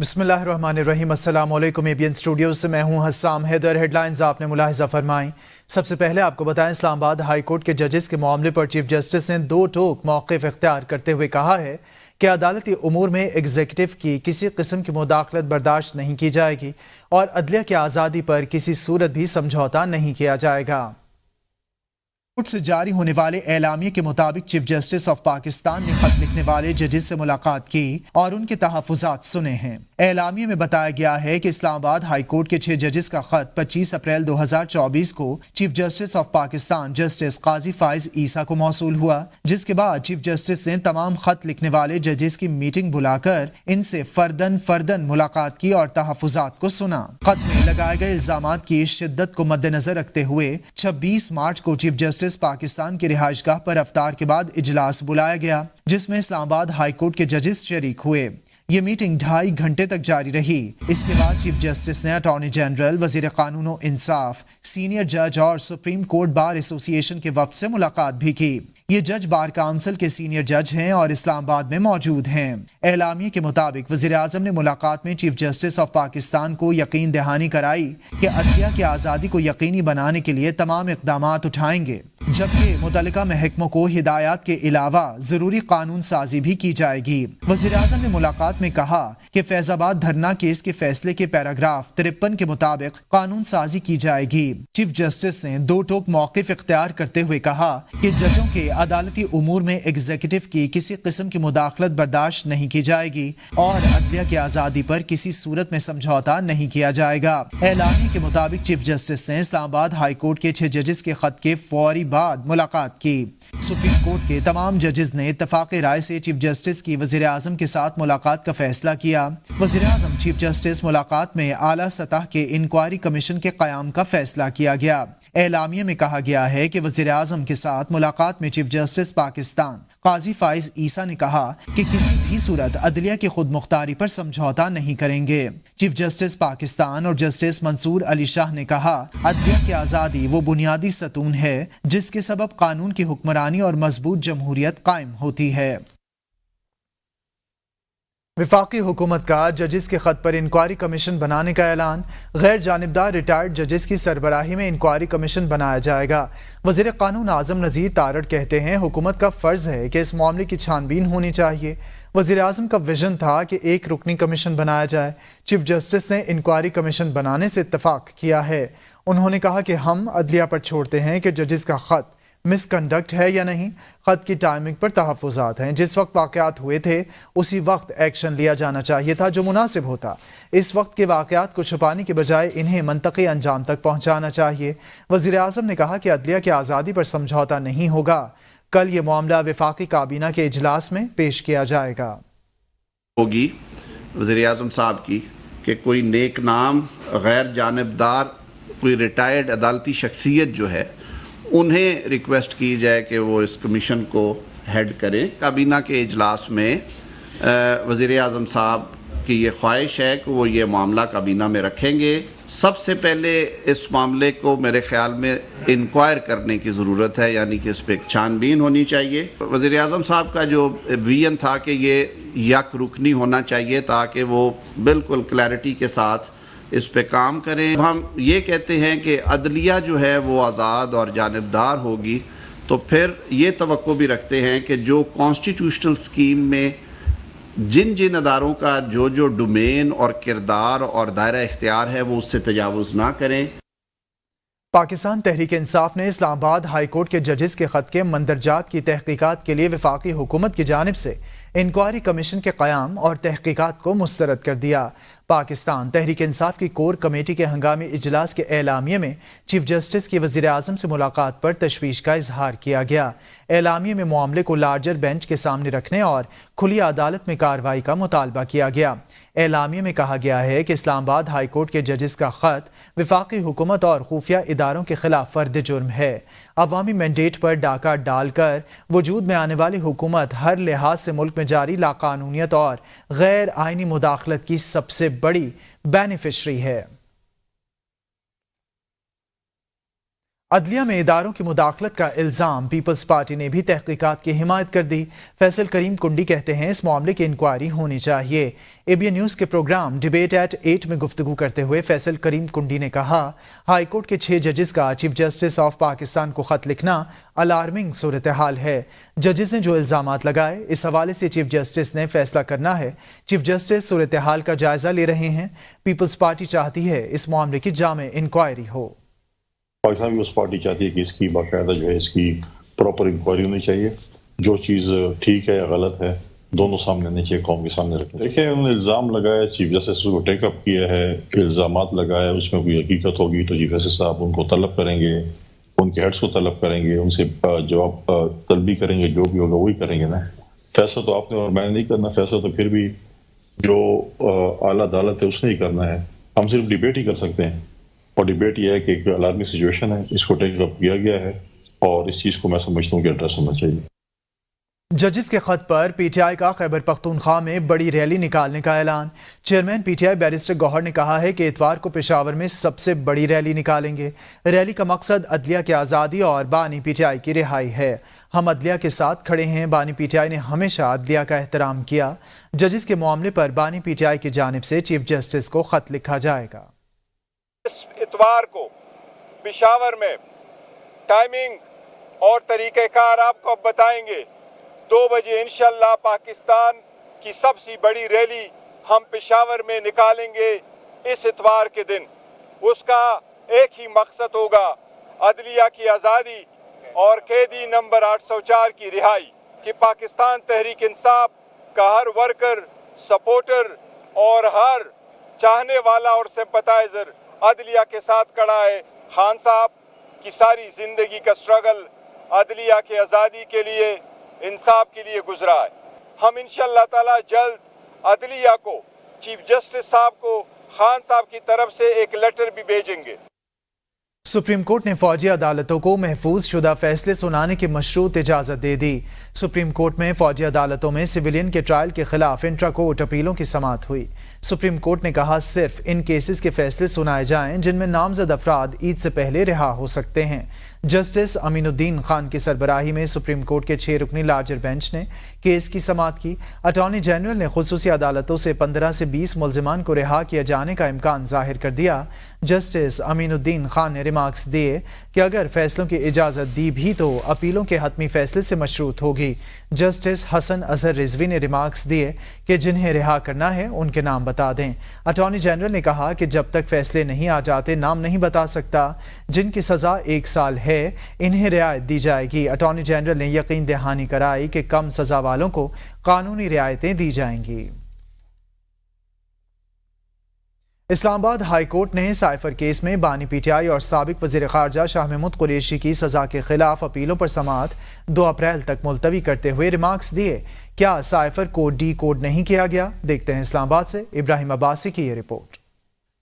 بسم اللہ الرحمن الرحیم۔ السلام علیکم۔ ABN اسٹوڈیوز سے میں ہوں حسام حیدر۔ ہیڈ لائنز آپ نے ملاحظہ فرمائیں۔ سب سے پہلے آپ کو بتائیں، اسلام آباد ہائی کورٹ کے ججز کے معاملے پر چیف جسٹس نے دو ٹوک موقف اختیار کرتے ہوئے کہا ہے کہ عدالتی امور میں ایگزیکٹو کی کسی قسم کی مداخلت برداشت نہیں کی جائے گی اور عدلیہ کی آزادی پر کسی صورت بھی سمجھوتا نہیں کیا جائے گا۔ کورٹ سے جاری ہونے والے اعلامیے کے مطابق چیف جسٹس آف پاکستان نے خط لکھنے والے ججز سے ملاقات کی اور ان کے تحفظات سنے ہیں۔ اعلامیے میں بتایا گیا ہے کہ اسلام آباد ہائی کورٹ کے 6 ججز کا خط 25 اپریل 2024 کو chief justice of Pakistan justice قاضی فائز عیسیٰ کو موصول ہوا، جس کے بعد چیف جسٹس نے تمام خط لکھنے والے ججز کی میٹنگ بلا کر ان سے فردن ملاقات کی اور تحفظات کو سنا۔ خط میں لگائے گئے الزامات کی شدت کو مد نظر رکھتے ہوئے 26 مارچ کو چیف جسٹس پاکستان کی رہائش گاہ پر افطار کے بعد اجلاس بلایا گیا، جس میں اسلام آباد ہائی کورٹ کے ججز شریک ہوئے۔ یہ میٹنگ 2.5 گھنٹے تک جاری رہی۔ اس کے بعد چیف جسٹس نے اٹارنی جنرل، وزیر قانون و انصاف، سینئر جج اور سپریم کورٹ بار ایسوسی ایشن کے وفد سے ملاقات بھی کی۔ یہ جج بار کونسل کے سینئر جج ہیں اور اسلام آباد میں موجود ہیں۔ اعلامیے کے مطابق وزیر اعظم نے ملاقات میں چیف جسٹس آف پاکستان کو یقین دہانی کرائی کہ عدلیہ کی آزادی کو یقینی بنانے کے لیے تمام اقدامات اٹھائیں گے، جبکہ متعلقہ محکموں کو ہدایات کے علاوہ ضروری قانون سازی بھی کی جائے گی۔ وزیر اعظم نے ملاقات میں کہا کہ فیض آباد دھرنا کیس کے فیصلے کے پیراگراف 53 کے مطابق قانون سازی کی جائے گی۔ چیف جسٹس نے دو ٹوک موقف اختیار کرتے ہوئے کہا کہ ججوں کے عدالتی امور میں ایگزیکٹو کی کسی قسم کی مداخلت برداشت نہیں کی جائے گی اور عدلیہ کی آزادی پر کسی صورت میں سمجھوتا نہیں کیا جائے گا۔ اعلامیے کے مطابق چیف جسٹس نے اسلام آباد ہائی کورٹ کے 6 ججز کے خط کے فوری بعد ملاقات کی۔ سپریم کورٹ کے تمام ججز نے اتفاق رائے سے چیف جسٹس کی وزیر اعظم کے ساتھ ملاقات کا فیصلہ کیا۔ وزیر اعظم چیف جسٹس ملاقات میں اعلیٰ سطح کے انکوائری کمیشن کے قیام کا فیصلہ کیا گیا۔ اعلامیے میں کہا گیا ہے کہ وزیر اعظم کے ساتھ ملاقات میں چیف جسٹس پاکستان قاضی فائز عیسیٰ نے کہا کہ کسی بھی صورت عدلیہ کی خود مختاری پر سمجھوتا نہیں کریں گے۔ چیف جسٹس پاکستان اور جسٹس منصور علی شاہ نے کہا عدلیہ کی آزادی وہ بنیادی ستون ہے جس کے سبب قانون کی حکمرانی اور مضبوط جمہوریت قائم ہوتی ہے۔ وفاقی حکومت کا ججز کے خط پر انکوائری کمیشن بنانے کا اعلان۔ غیر جانبدار ریٹائرڈ ججز کی سربراہی میں انکوائری کمیشن بنایا جائے گا۔ وزیر قانون اعظم نذیر تارڑ کہتے ہیں حکومت کا فرض ہے کہ اس معاملے کی چھان بین ہونی چاہیے۔ وزیر اعظم کا ویژن تھا کہ ایک رکنی کمیشن بنایا جائے۔ چیف جسٹس نے انکوائری کمیشن بنانے سے اتفاق کیا ہے۔ انہوں نے کہا کہ ہم عدلیہ پر چھوڑتے ہیں کہ ججز کا خط مس کنڈکٹ ہے یا نہیں۔ خط کی ٹائمنگ پر تحفظات ہیں۔ جس وقت واقعات ہوئے تھے اسی وقت ایکشن لیا جانا چاہیے تھا جو مناسب ہوتا۔ اس وقت کے واقعات کو چھپانے کے بجائے انہیں منطقی انجام تک پہنچانا چاہیے۔ وزیر اعظم نے کہا کہ عدلیہ کی آزادی پر سمجھوتا نہیں ہوگا۔ کل یہ معاملہ وفاقی کابینہ کے اجلاس میں پیش کیا جائے گا۔ ہوگی وزیر اعظم صاحب کی کہ کوئی نیک نام غیر جانبدار کوئی ریٹائرڈ عدالتی شخصیت جو ہے انہیں ریکویسٹ کی جائے کہ وہ اس کمیشن کو ہیڈ کریں۔ کابینہ کے اجلاس میں وزیر اعظم صاحب کی یہ خواہش ہے کہ وہ یہ معاملہ کابینہ میں رکھیں گے۔ سب سے پہلے اس معاملے کو میرے خیال میں انکوائر کرنے کی ضرورت ہے، یعنی کہ اس پہ ایک چھان بین ہونی چاہیے۔ وزیر اعظم صاحب کا جو ویژن تھا کہ یہ یک رکنی ہونا چاہیے تاکہ وہ بالکل کلیئرٹی کے ساتھ اس پہ کام کریں۔ ہم یہ کہتے ہیں کہ عدلیہ جو ہے وہ آزاد اور جانبدار ہوگی تو پھر یہ توقع بھی رکھتے ہیں کہ جو کانسٹیٹیوشنل سکیم میں جن اداروں کا جو ڈومین اور کردار اور دائرہ اختیار ہے وہ اس سے تجاوز نہ کریں۔ پاکستان تحریک انصاف نے اسلام آباد ہائی کورٹ کے ججز کے خط کے مندرجات کی تحقیقات کے لیے وفاقی حکومت کی جانب سے انکوائری کمیشن کے قیام اور تحقیقات کو مسترد کر دیا۔ پاکستان تحریک انصاف کی کور کمیٹی کے ہنگامی اجلاس کے اعلامیے میں چیف جسٹس کی وزیر اعظم سے ملاقات پر تشویش کا اظہار کیا گیا۔ اعلامیے میں معاملے کو لارجر بینچ کے سامنے رکھنے اور کھلی عدالت میں کارروائی کا مطالبہ کیا گیا۔ اعلامیے میں کہا گیا ہے کہ اسلام آباد ہائی کورٹ کے ججز کا خط وفاقی حکومت اور خفیہ اداروں کے خلاف فرد جرم ہے۔ عوامی مینڈیٹ پر ڈاکہ ڈال کر وجود میں آنے والی حکومت ہر لحاظ سے ملک میں جاری لاقانونیت اور غیر آئینی مداخلت کی سب سے بڑی بینیفیشری ہے۔ عدلیہ میں اداروں کی مداخلت کا الزام، پیپلز پارٹی نے بھی تحقیقات کی حمایت کر دی۔ فیصل کریم کنڈی کہتے ہیں اس معاملے کی انکوائری ہونی چاہیے۔ ABN نیوز کے پروگرام ڈیبیٹ ایٹ 8 میں گفتگو کرتے ہوئے فیصل کریم کنڈی نے کہا، ہائی کورٹ کے 6 ججز کا چیف جسٹس آف پاکستان کو خط لکھنا الارمنگ صورتحال ہے۔ ججز نے جو الزامات لگائے، اس حوالے سے چیف جسٹس نے فیصلہ کرنا ہے۔ چیف جسٹس صورتحال کا جائزہ لے رہے ہیں۔ پیپلز پارٹی چاہتی ہے اس معاملے کی جامع انکوائری ہو۔ پاکستان پیپلز پارٹی چاہتی ہے کہ اس کی باقاعدہ جو ہے اس کی پراپر انکوائری ہونی چاہیے۔ جو چیز ٹھیک ہے یا غلط ہے دونوں سامنے آنے چاہیے، قوم کے سامنے رکھیں۔ دیکھیں انہوں نے الزام لگایا، چیف جسٹس کو ٹیک اپ کیا ہے، الزامات لگایا، اس میں کوئی حقیقت ہوگی تو چیف جسٹس صاحب ان کو طلب کریں گے، ان کے ہیڈس کو طلب کریں گے، ان سے جواب طلبی کریں گے، جو بھی ہوگا وہی کریں گے نا۔ فیصلہ تو آپ نے اور میں نے نہیں کرنا، فیصلہ تو پھر بھی جو اعلیٰ عدالت ہے اس نے ہی کرنا ہے۔ ہم صرف ڈیبیٹ ہی کر سکتے ہیں، اور ڈیبیٹ یہ ہے کہ ایک الارمی سچویشن ہے، اس کو ٹیک اپ کیا گیا ہے اور اس چیز کو میں سمجھتا ہوں کہ ایڈریس ہونا چاہیے۔ ججز کے خط پر پی ٹی آئی کا خیبر پختونخوا میں بڑی ریلی نکالنے کا اعلان۔ Chairman P T I barrister Gohar نے کہا ہے کہ اتوار کو پشاور میں سب سے بڑی ریلی نکالیں گے۔ ریلی کا مقصد عدلیہ کی آزادی اور بانی پی ٹی آئی کی رہائی ہے۔ ہم عدلیہ کے ساتھ کھڑے ہیں۔ بانی پی ٹی آئی نے ہمیشہ عدلیہ کا احترام کیا۔ ججز کے معاملے پر بانی پی ٹی آئی کی جانب سے چیف جسٹس کو خط لکھا جائے گا۔ اس اتوار کو پشاور میں ٹائمنگ اور طریقہ کار آپ کو اب بتائیں گے۔ 2 بجے انشاءاللہ پاکستان کی سب سے بڑی ریلی ہم پشاور میں نکالیں گے اس اتوار کے دن۔ اس کا ایک ہی مقصد ہوگا، عدلیہ کی آزادی اور قیدی نمبر 804 کی رہائی، کہ پاکستان تحریک انصاف کا ہر ورکر، سپورٹر اور ہر چاہنے والا اور سمپتائزر عدلیہ کے ساتھ کھڑا ہے۔ خان صاحب کی ساری زندگی کا سٹرگل عدلیہ کی آزادی کے لیے، انصاف کے لیے گزرا ہے۔ ہم انشاءاللہ تعالی جلد عدلیہ کو، چیف جسٹس صاحب کو، خان صاحب کی طرف سے ایک لیٹر بھی بھیجیں گے۔ سپریم کورٹ نے فوجی عدالتوں کو محفوظ شدہ فیصلے سنانے کی مشروط اجازت دے دی۔ سپریم کورٹ میں فوجی عدالتوں میں سویلین کے ٹرائل کے خلاف انٹرا کورٹ اپیلوں کی سماعت ہوئی۔ سپریم کورٹ نے کہا صرف ان کیسز کے فیصلے سنائے جائیں جن میں نامزد افراد عید سے پہلے رہا ہو سکتے ہیں۔ جسٹس امین الدین خان کی سربراہی میں سپریم کورٹ کے 6 رکنی لارجر بینچ نے کیس کی سماعت کی۔ اٹارنی جنرل نے خصوصی عدالتوں سے 15 سے 20 ملزمان کو رہا کیے جانے کا امکان ظاہر کر دیا۔ جسٹس امین الدین خان نے ریمارکس دیے کہ اگر فیصلوں کی اجازت دی بھی تو اپیلوں کے حتمی فیصلے سے مشروط ہوگی۔ جسٹس حسن اظہر رضوی نے ریمارکس دیے کہ جنہیں رہا کرنا ہے ان کے نام بتا دیں۔ اٹارنی جنرل نے کہا کہ جب تک فیصلے نہیں آ جاتے نام نہیں بتا سکتا۔ جن کی سزا 1 سال ہے انہیں رعایت دی جائے گی۔ اٹارنی جنرل نے یقین دہانی کرائی کہ کم سزا والوں کو قانونی رعایتیں دی جائیں گی۔ اسلام آباد ہائی کورٹ نے سائفر کیس میں بانی پی ٹی آئی اور سابق وزیر خارجہ شاہ محمود قریشی کی سزا کے خلاف اپیلوں پر سماعت 2 اپریل تک ملتوی کرتے ہوئے ریمارکس دیے۔ کیا سائفر کو ڈی کوڈ نہیں کیا گیا؟ دیکھتے ہیں اسلام آباد سے ابراہیم عباسی کی یہ رپورٹ۔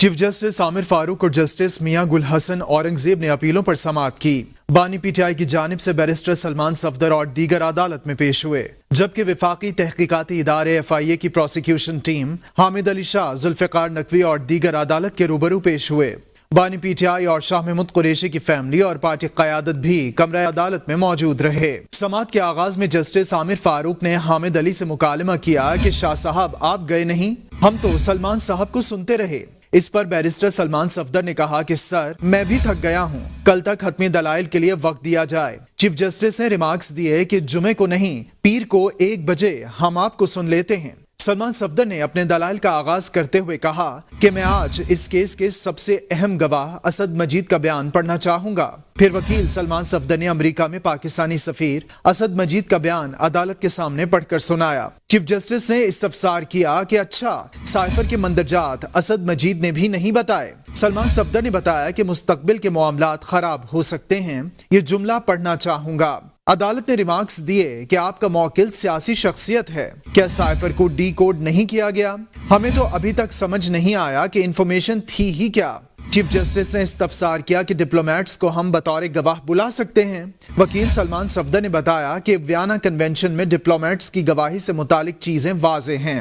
چیف جسٹس عامر فاروق اور جسٹس میاں گل حسن اورنگزیب نے اپیلوں پر سماعت کی۔ بانی پی ٹی آئی کی جانب سے بیرسٹر سلمان صفدر اور دیگر عدالت میں پیش ہوئے، جبکہ وفاقی تحقیقاتی ادارے FIA کی پروسیکیوشن ٹیم حامد علی شاہ، ذوالفقار نقوی اور دیگر عدالت کے روبرو پیش ہوئے۔ بانی پی ٹی آئی اور شاہ محمود قریشی کی فیملی اور پارٹی قیادت بھی کمرہ عدالت میں موجود رہے۔ سماعت کے آغاز میں جسٹس عامر فاروق نے حامد علی سے مکالمہ کیا کہ شاہ صاحب آپ گئے نہیں، ہم تو سلمان صاحب کو سنتے رہے۔ اس پر بیرسٹر سلمان صفدر نے کہا کہ سر میں بھی تھک گیا ہوں، کل تک حتمی دلائل کے لیے وقت دیا جائے۔ چیف جسٹس نے ریمارکس دیے کہ جمعے کو نہیں، پیر کو 1 بجے ہم آپ کو سن لیتے ہیں۔ سلمان صفدر نے اپنے دلائل کا آغاز کرتے ہوئے کہا کہ میں آج اس کیس کے سب سے اہم گواہ اسد مجید کا بیان پڑھنا چاہوں گا۔ پھر وکیل سلمان صفدر نے امریکہ میں پاکستانی سفیر اسد مجید کا بیان عدالت کے سامنے پڑھ کر سنایا۔ چیف جسٹس نے استفسار کیا کہ اچھا سائفر کے مندرجات اسد مجید نے بھی نہیں بتائے۔ سلمان صفدر نے بتایا کہ مستقبل کے معاملات خراب ہو سکتے ہیں، یہ جملہ پڑھنا چاہوں گا۔ عدالت نے ریمارکس دیے کہ آپ کا موکل سیاسی شخصیت ہے، کیا سائفر کو ڈی کوڈ نہیں کیا گیا؟ ہمیں تو ابھی تک سمجھ نہیں آیا کہ انفارمیشن تھی ہی کیا۔ چیف جسٹس نے استفسار کیا کہ ڈپلومیٹس کو ہم بطور گواہ بلا سکتے ہیں؟ وکیل سلمان صفدر نے بتایا کہ ویانا کنونشن میں ڈپلومیٹس کی گواہی سے متعلق چیزیں واضح ہیں۔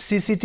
CCT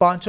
5